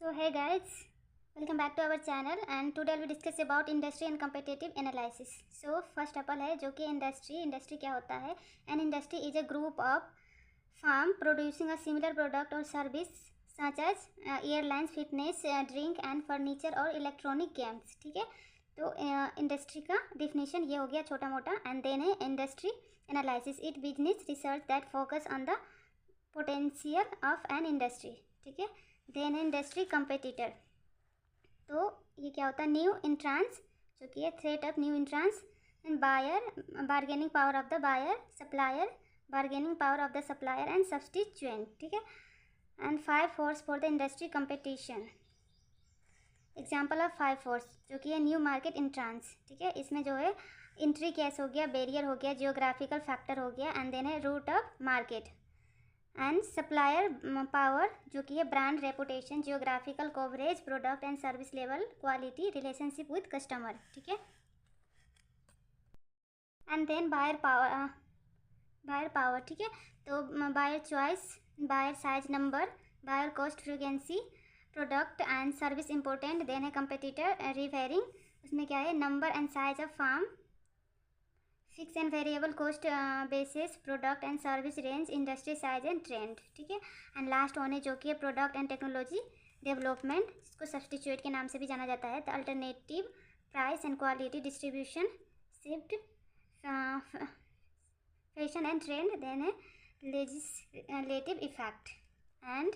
So hey guys, welcome back to our channel and today we discuss about industry and competitive analysis. So first of all है जो कि industry क्या होता है? An industry is a group of firm producing a similar product or service such as airlines, fitness, drink and furniture और electronic games. ठीक है, तो इंडस्ट्री का डिफिनेशन ये हो गया छोटा मोटा. एंड देन है industry analysis, it business research that focus on the potential of an industry. ठीक है, देन है इंडस्ट्री कंपेटिटर. तो ये क्या होता है? न्यू इंट्रांस, जो कि है threat of new entrants. And buyer, bargaining power of the buyer. Supplier, bargaining power of the supplier. And substituent. ठीक है, and 5 force for the industry competition. Example of 5 force जो कि है न्यू मार्केट इंट्रांस. ठीक है, इसमें जो है इंट्री केस हो गया, बैरियर हो गया, जियोग्राफिकल फैक्टर हो गया. एंड देन है route of market. And supplier power जो कि है brand reputation, geographical coverage, product and service level, quality, relationship with customer. ठीक है, एंड देन बायर पावर. ठीक है, तो buyer choice, buyer size number, buyer cost, frequency, product and service important. Then है competitor रिवेरिंग, उसमें क्या है number and size of firm, fix and variable cost basis, product and service range, industry size and trend. ठीक है, and last होने जो कि है प्रोडक्ट एंड टेक्नोलॉजी डेवलपमेंट, जिसको सब्सटीट्यूट के नाम से भी जाना जाता है. The alternative, price and quality, distribution, shift, fashion and trend. Then है लेजिस्लेटिव इफेक्ट. एंड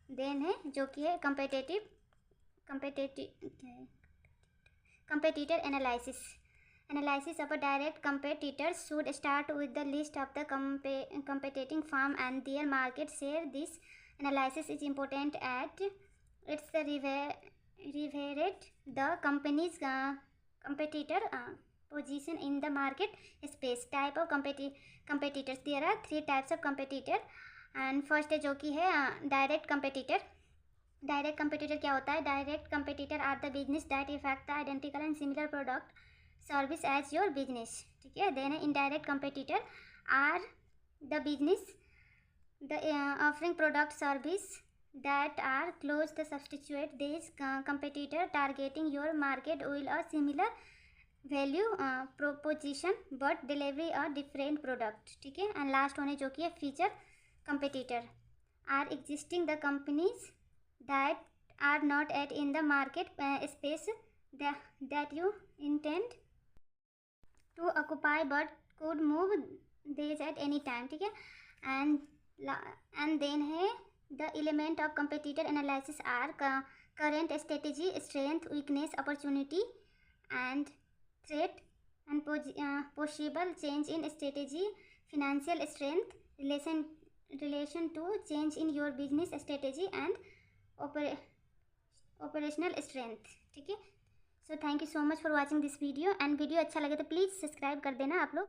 देन है जो कि है competitor analysis. Analysis of a direct competitors should start with the list of the competing firm and their market share. This analysis is important at its revealed the company's competitor position in the market space. Type of competitors, there are 3 types of competitor. And first है जो कि है direct competitor. Direct competitor क्या होता है? Direct competitor are the business that affect the identical and similar product service as your business. ठीक है, then है indirect competitor are the business the offering product service that are close the substitute this competitor targeting your market will a similar value proposition but delivery a different product. ठीक है, and last होने जो कि है feature competitor are existing the companies that are not at in the market space that you intend to occupy but could move these at any time. ठीक है, and then है the element of competitor analysis are current strategy, strength, weakness, opportunity and threat, and possible change in strategy, financial strength, relation to change in your business strategy and operational strength. ठीक है, so thank you so much for watching this video. And video अच्छा लगे तो please subscribe कर देना आप लोग.